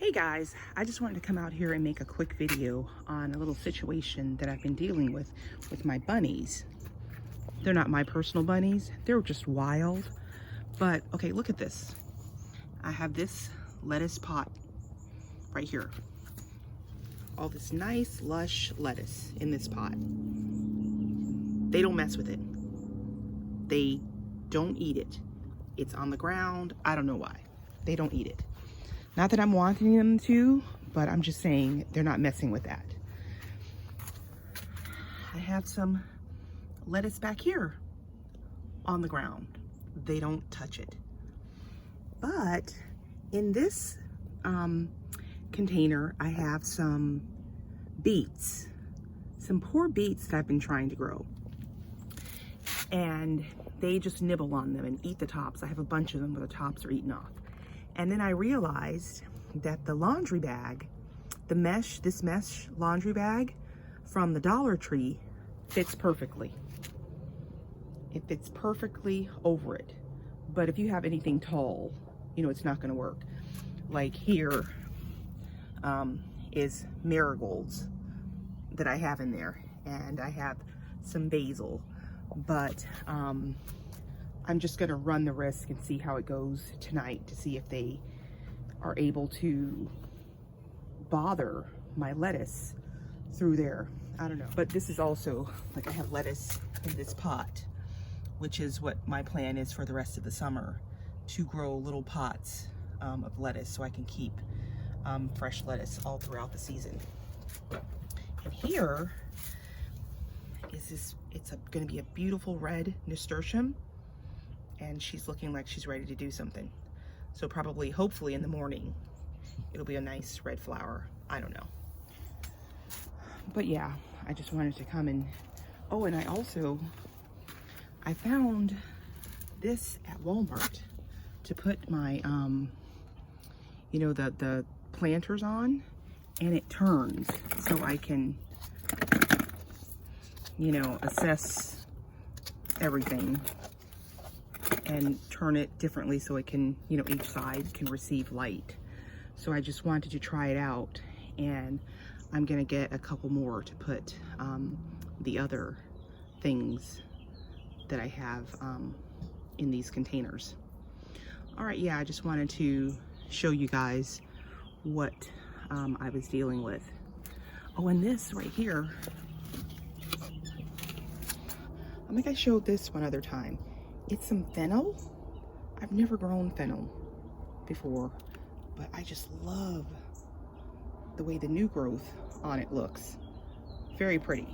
Hey guys, I just wanted to come out here and make a quick video on a little situation that I've been dealing with my bunnies. They're not my personal bunnies, they're just wild. But okay, look at this. I have this lettuce pot right here. All this nice, lush lettuce in this pot. They don't mess with it. They don't eat it. It's on the ground. I don't know why. They don't eat it. Not that I'm wanting them to, but I'm just saying they're not messing with that. I have some lettuce back here on the ground. They don't touch it. But in this container, I have some beets, some poor beets that I've been trying to grow. And they just nibble on them and eat the tops. I have a bunch of them where the tops are eaten off. And then I realized that the laundry bag, this mesh laundry bag from the Dollar Tree fits perfectly. It fits perfectly over it. But if you have anything tall, you know, it's not gonna work. Like here is marigolds that I have in there, and I have some basil, but I'm just gonna run the risk and see how it goes tonight to see if they are able to bother my lettuce through there. I don't know. But this is also, like, I have lettuce in this pot, which is what my plan is for the rest of the summer, to grow little pots of lettuce so I can keep fresh lettuce all throughout the season. And here is this, it's gonna be a beautiful red nasturtium, and she's looking like she's ready to do something. So probably, hopefully in the morning, it'll be a nice red flower. I don't know. But yeah, I just wanted to come and, oh, and I found this at Walmart to put my, you know, the planters on, and it turns so I can, you know, assess everything and turn it differently so it can, you know, each side can receive light. So I just wanted to try it out, and I'm gonna get a couple more to put the other things that I have in these containers. All right, yeah, I just wanted to show you guys what I was dealing with. Oh, and this right here, I think I showed this one other time. It's some fennel. I've never grown fennel before, but I just love the way the new growth on it looks. Very pretty.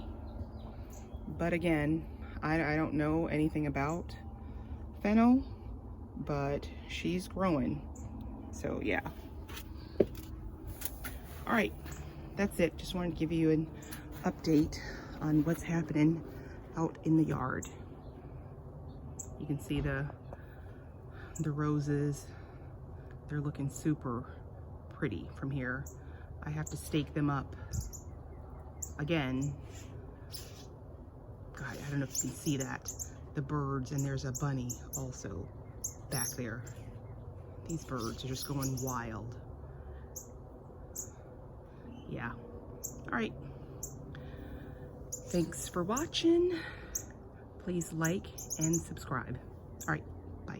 But again, I don't know anything about fennel, but she's growing. So yeah. All right, that's it. Just wanted to give you an update on what's happening out in the yard. You can see the roses. They're looking super pretty from here. I have to stake them up again. God, I don't know if you can see that. The birds, and there's a bunny also back there. These birds are just going wild. Yeah. All right. Thanks for watching. Please like and subscribe. All right, bye.